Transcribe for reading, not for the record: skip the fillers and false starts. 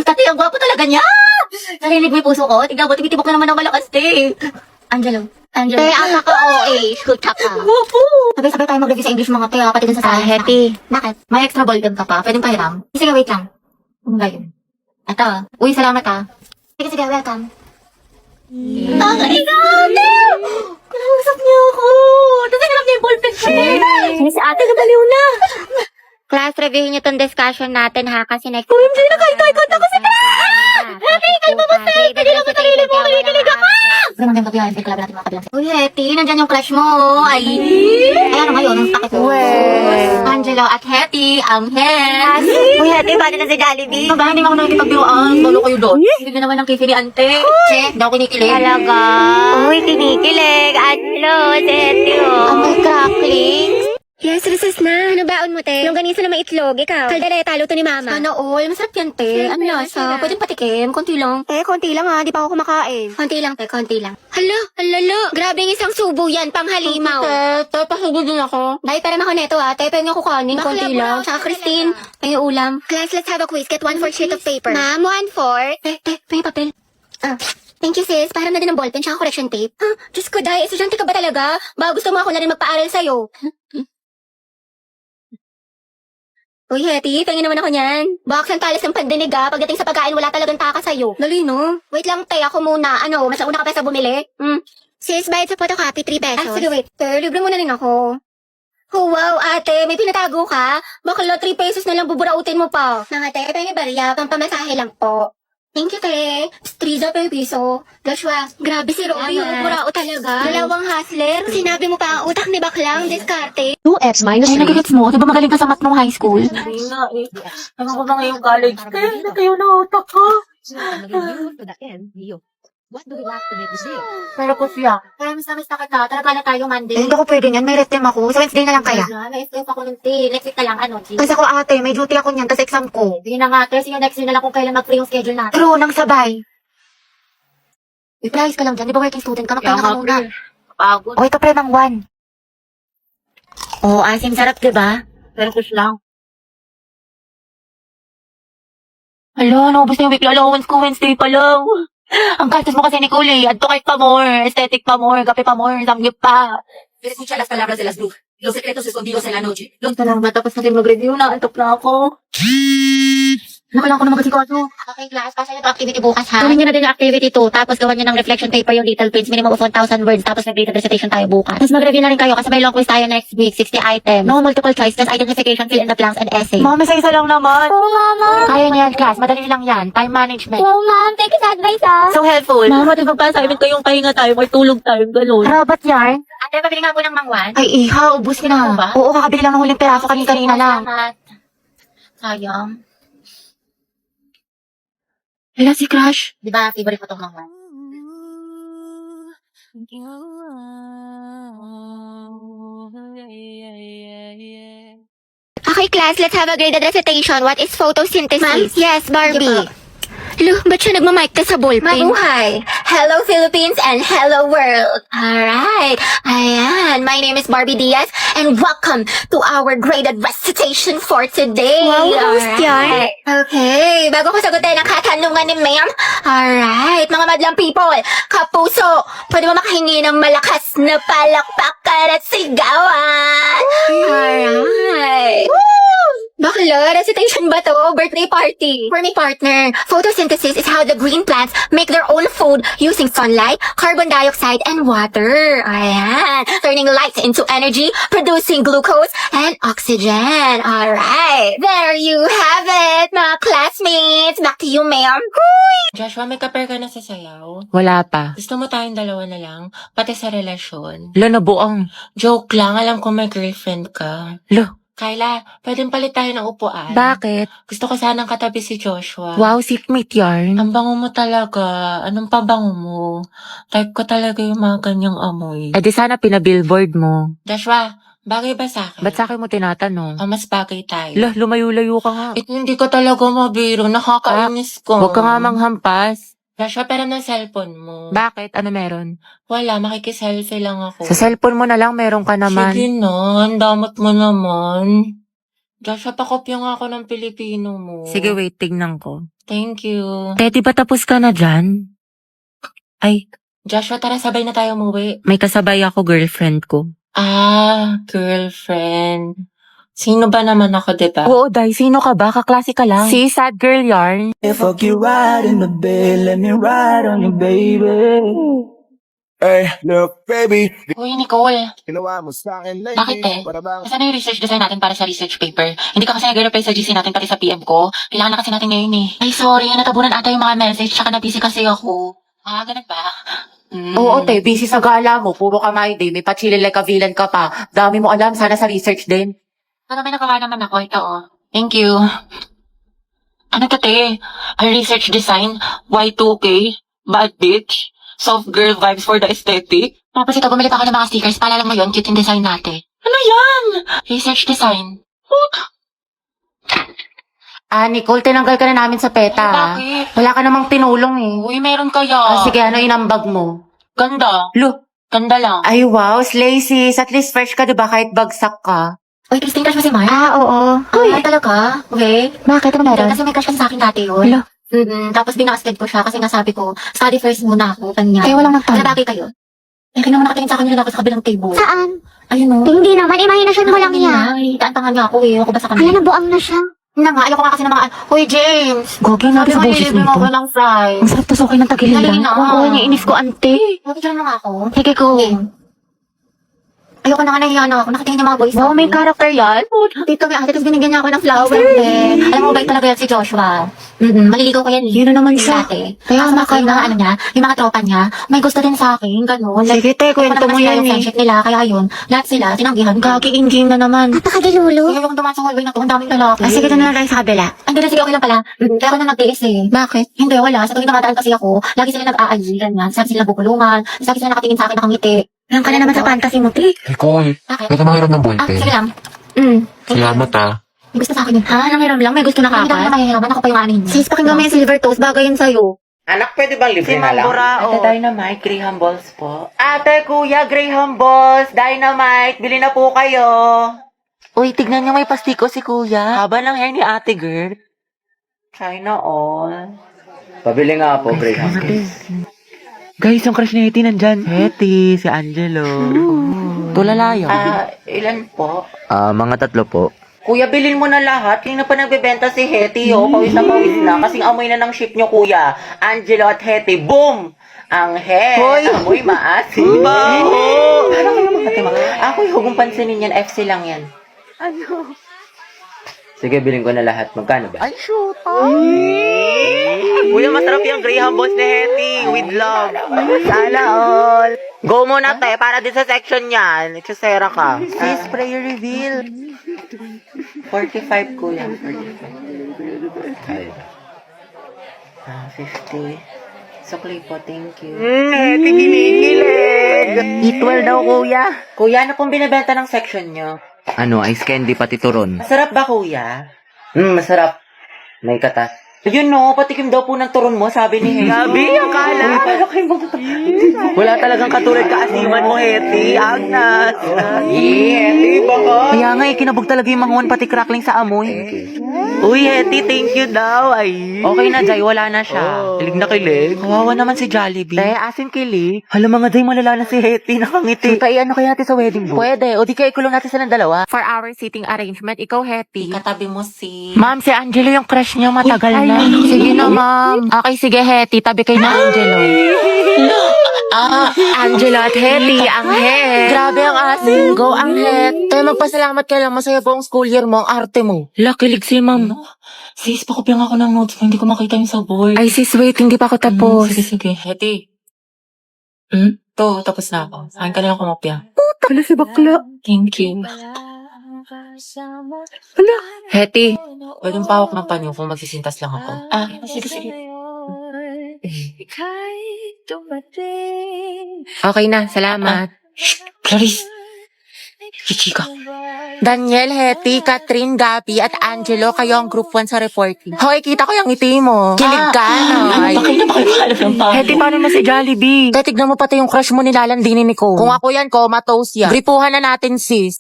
Tati, ang gwapo talaga niya! Narinig mo yung puso ko? Tignan mo, tumitibok na naman ng malakas, te. Angelo. Te, ang naka-OA. Shoot ka. Gwapo! Sabay-sabay tayo mag-review sa English mga te, pati dun sa science. Happy. Bakit? May extra ball gun ka pa. Pwedeng pahiram. Sige, wait lang. Ano ba yun? Ito. Uy, salamat ah. Sige, welcome. Ang igate! Kinausap niyo ako! Tapos hinarap niya yung ballpen ko. Si ate, gabaliw na. Class, review niyo tong discussion natin ha, kasi next... OMG, nakahintay-hintay ako sa Happy, kalma mo, Seth! Hindi lang mo sarili mo, kinikilig ako! Pero magandang gabi, ay, club natin mga kabilang. Uy, Hetty, nandyan yung crush mo. Ay, ayan ngayon, ang sakit ko. Angelo at Hetty, ang head. Uy, ate, paano na si Jollibee? Ba, hindi nga ako nakikipagbiwaan. Balo kayo doon. Hindi naman ang kifili, ante. Che, hindi ako kinikilig. Talaga? Uy, kinikilig. Ano, si ate, oh. Ang may cracklings. Yes, recess na. Ano baon mo, te? Longganisa na may itlog. Ikaw. Kaldereta, luto ni mama. Sana all, masarap yan, te. Ano lasa? Pwedeng patikim, konti lang. Konti lang ha. Di pa ako kumakain. Konti lang, te, konti lang. Hala, grabe yung isang subo yan, panghalimaw. Te, pasugod din ako. Dahil pera ako neto, te. Pwede ako kanin, konti lang. Tsaka Christine, may ulam. Class, let's have a quiz. Get 1/4 sheet of paper. Ma'am, 1/4. Te, may papel. Thank you, sis. Para na din ng ballpen tsaka correction tape. Diyos ko, Day. Estudyante ka ba talaga? Ba, gusto mo ako na rin magpaaral sa'yo. Uy, Hetty, tingin naman ako niyan. Box ang talis ng pandinig pagdating sa pagkain, wala talagang taka sa'yo. Dali, no? Wait lang, te, ako muna. Ano, mas nauna ka pa sa bumili? Sis, bayad sa photocopy, 3 pesos. Sige, wait. Te, libre mo na rin ako. Oh, wow, ate, may pinatago ka? Bakla 3 pesos na lang buburautin mo pa. Mga te, pengi barya, pampamasahe lang po. Thank you, te. Striza per piso. Joshua, grabe si Robby, burao talaga. Dalawang hustler. Sinabi mo pa ang utak ni Baklang, diskarte. 2x minus Ay, 3. nagigits mo. Di ba magaling ka sa math nung high school? Hindi na eh. Ano ko ba ngayong college? Kaya na kayo na utak ko. To the end, Leo. What do we lack to make this deal? Pero po siya. Kaya miss na kita. Talaga na tayo Monday. Hindi ko pwede niyan, may rest time ako. Sa Wednesday na lang kaya. Na-stress ako ng tea. Next week na lang, ano, G. Kasi ako ate, may duty ako niyan, tas exam ko. Sige na nga, Tess. Yung next week na lang kung kailan mag-free yung schedule natin. True, nang sabay. I-price ka lang dyan. Di ba working student ka? Kaya Magpahinga ka nga, muna. pre. Pagod. O, ito pre ng 1. Oh, asim sarap, diba? Pero kus lang. Hala, naubos na yung weekly allowance ko. Wednesday pa lang. Ang gastos mo kasi ni Kuli. Adto kahit pa more. Aesthetic pa more. Kape pa more. Samgyup pa. Escucha las palabras de las brujas, los secretos escondidos en la noche. Salamat. Tapos natin mag-review na. Antok na ako. Nakailangan ko na mag-asikaso. Okay, class, pasa niyo ito activity bukas ha. Gawin niyo na din yung activity 2. Tapos gawan niyo ng reflection paper yung little prints. Minimum of 1,000 words. Tapos mag-graded recitation tayo bukas. Tapos mag-review na rin kayo kasi may long quiz tayo next week. 60 items. No multiple choice. Just identification, fill in the blanks, and essay. Mami, sa isa lang naman. Oo, mama. Kaya niyo yan, class. Madali lang yan. Time management. Oo, ma'am. Thank you sa advice So helpful. Mama, di ba pa sa amin kayong pahinga tayo, may tulog tayo, ganun. Robot yarn? Ate, pabili nga po ng mangwan. Ay, iha. Ubus ka na. ba? Oo, kakabili lang ng huling peraso kanina lang. Salamat. Sayang. Hala si Crush. Di ba, favorite ko itong mangwan? Okay, class, let's have a graded recitation. What is photosynthesis? Ma'am? Yes, Barbie. Lo, ba't siya nagmamic ka sa ballpen? Mabuhay! Hello, Philippines and hello, world! Alright, ayan. My name is Barbie Diaz and welcome to our graded recitation for today. Wow, host yan. Okay, bago ko sagutin ang katanungan ni ma'am. Alright, mga madlang people, kapuso, pwede mo makahingi ng malakas na palakpakan at sigawan. Alright. Bakla, recitation ba to? Birthday party. For my partner, photosynthesis is how the green plants make their own food using sunlight, carbon dioxide, and water. Ayan. Turning light into energy, producing glucose and oxygen. Alright. There you have it, mga classmates. Back to you, ma'am. Joshua, may kaper ka na sa sayaw? Wala pa. Gusto mo tayong dalawa na lang? Pati sa relasyon? Lo, nabuang. Joke lang, alam ko may girlfriend ka. Lo, Kyla, pwedeng palit tayo ng upuan. bakit? Gusto ko sanang katabi si Joshua. Wow, seatmate yarn. Ang bango mo talaga. Anong pabango mo? Type ko talaga yung mga ganyang amoy. Eh di sana pinabillboard mo. Joshua, bagay ba sa akin? Ba't sa akin mo tinatanong? Mas bagay tayo. Lo, lumayo-layo ka nga. Hindi ko talaga mabiro. Nakakainis ko. Huwag ka nga manghampas. Joshua, pero ng cellphone mo. Bakit? Ano meron? Wala, makikiselfie lang ako. Sa cellphone mo na lang meron ka naman. Sige na, ang damot mo naman. Joshua, pakopya nga ako ng Pilipino mo. Sige, wait, tignan ko. Thank you. Teddy, ba tapos ka na dyan? Ay, Joshua, tara sabay na tayo umuwi. may kasabay ako, girlfriend ko. Ah, girlfriend. Sino ba naman ako, diba? Oo, Day, sino ka ba? Kaklase ka lang. Si Sad Girl Yarn. Fuck you right in the bed, let me ride on you, baby. Hey, look, baby. Uy, Nicole. Ginawa mo sa akin lately. Bakit eh? Para bang Kasi yung research design natin para sa research paper. Hindi ka kasi nag-reply sa GC natin pati sa PM ko. Kailangan na kasi natin ngayon eh. Ay, sorry. Natabunan ata yung mga message. Tsaka na-busy kasi ako. Ah, ganun ba? Oo, te, busy sa gala mo. Puro ka my day. May pa-chilling like a villain ka pa. Dami mo alam. Sana sa research din. Pero may nagawa naman ako. Ito oh. Thank you. Ano to, te? Ay, research design? Y2K? Bad bitch? Soft girl vibes for the aesthetic? Tapos ito, bumili pa ako ng mga stickers. Paalala mo yun, cute yung design natin. Ano yan? Research design. Ah, Nicole, tinanggal ka na namin sa PETA. Ay, ha? bakit? Wala ka namang tinulong eh. Uy, meron kaya. Ah, sige, ano inambag mo? Ganda. Lo, Ganda lang. ay wow, slay sis. At least fresh ka, diba? Kahit bagsak ka. Uy, Christine, crush mo si Mark? Ah, oo. Ay, talaga? Okay. Bakit? Ano meron? Kasi may crush kasi sa akin dati yun. Hala. Tapos binasted ko siya kasi nga sabi ko, study first muna ako, kanya. Kaya walang nagtanong. Kaya bagay kayo. Eh, kaya naman nakatingin sa akin yun ako sa kabilang table. Saan? Ayun o. Hindi naman, imahinasyon mo lang yan. Taantangan niya ako eh. Ako ba sa Ayan, kanya? nabuang na siya. Na nga, ayoko nga kasi ng mga... Hoy, James! Gogi Sabi mo, ililibre mo ako ng fries. Ang sarap tusukin ng tagiliran. Dali na. Oo, niinis ko, ante. Mabigyan mo nga ako. Sige ko. Ayoko na nga nahiya na ako. Nakatingin yung mga boys. Wow, may character yan. Dito may ate, tapos binigyan niya ako ng flower. Eh. Alam mo, bait talaga yan si Joshua. Maliligaw ko yan. Yun na naman siya. Dati. Kaya Kaya maka yung mga ano niya, yung mga tropa niya, may gusto din sa akin, gano'n. Sige, te, kwento mo yan Yung eh. friendship nila, kaya yun, lahat sila, tinanggihan ko. Gagi inging na naman. Napakagilulo. Kaya yung dumaan sa hallway na to, ang daming lalaki. Ah, sige, doon na lang tayo sa kabila. Hindi na, sige, okay lang pala. Kaya ako na nagtiis eh. Bakit? Hindi, wala. Sa tuwing nakadaan kasi ako, lagi sila nag-aali, ganyan. Lagi sila bubulungan, lagi sila nakatingin sa akin, nakangiti. Lang ka na naman sa fantasy mo, te. Nicole, Bakit? ba't mahirap ng buhay, te? Sige lang. Salamat ah. May gusto sa akin yun. Ha, namiram lang. May gusto na Hindi kapat. na mahihiraman, ako pa yung anin niya. Sis, pakinggan mo yung silver toast. Bagay yun sa'yo. Anak, pwede bang libre na lang? Ate Dynamite, Graham Balls po. Ate, kuya, Graham Balls, Dynamite, bili na po kayo. Uy, tignan niyo may pastiko si kuya. Haba ng hair ni ate, girl. China all. Pabili nga po, Graham. Guys, yung crush ni Hetty nandyan. Hetty, si Angelo. Tulala yun. Ilan po? Mga 3 po. Kuya, bilhin mo na lahat. Yung na pa nagbebenta si Hetty, oh. Pawis na. Kasing amoy na ng ship nyo, kuya. Angelo at Hetty, boom! Ang head. Amoy maasim. Baho! Parang kayo magkatima. Ako, huwag mong pansinin yan. FC lang yan. Sige, bilhin ko na lahat. Magkano ba? Ay, shoot. Kuya, masarap yung Graham Balls ni Hetty. With love. Sana all. Go muna, te. Para din sa section yan. Exosera ka. Sis, prayer reveal. 45, kuya. 45. Ay. 50. Sukli po, thank you. Hetty, kinikilig. Eat well daw, kuya. Kuya, ano pong binibenta ng section nyo? Ano, ice candy pati turon. Masarap ba, kuya? Masarap. May katas. Yun no, patikim daw po ng turon mo, sabi ni Hetty. Gabi, akala. Paano kayo wala talagang katulad kaasiman mo, Hetty. Agnas. Hetty, baka. Kaya nga, kinabog talaga yung manguan pati crackling sa amoy. Uy, Hetty, thank you daw. Ay. Okay na, Jai, wala na siya. Kilig na kilig. Kawawa naman si Jollibee. Te, asin kilig. Hala mga Jai, malala na si Hetty, nakangiti. Tay, ano kaya natin sa wedding booth? Pwede, o di kaya ikulong natin silang dalawa. For our seating arrangement, ikaw, Hetty. Katabi mo si... Ma'am, si Angelo yung crush niya, matagal na. Sige na, ma'am. Okay, sige, Hetty. Tabi kayo na, Angelo. Angelo at Hetty, ang het. Grabe ang asin. Go, ang het. Tayo magpasalamat ka lang. Masaya po ang school year mo, ang arte mo. Lakilig si ma'am. Sis, pakopya nga ako ng notes mo. Hindi ko makita yung sa board. Ay, sis, wait. Hindi pa ako tapos. Sige. Hetty. To, tapos na ako. Saan ka na lang kumopya? Hala si bakla. Thank you. Hetty. Pwede pawak ng panyo kung magsisintas lang ako. Sige. Okay na, salamat. Clarice. Chichika. Daniel, Hetty, Catherine, Gabi, at Angelo, kayo ang group 1 sa reporting. Hoy, kita ko yung ngiti mo. Kilig ka, no? Bakit na makalimutan ng panyo? Hetty, paano na si Jollibee? Tignan mo pati yung crush mo nilalandinin ni Nicole. Kung ako yan, comatose yan. Gripuhan na natin, sis.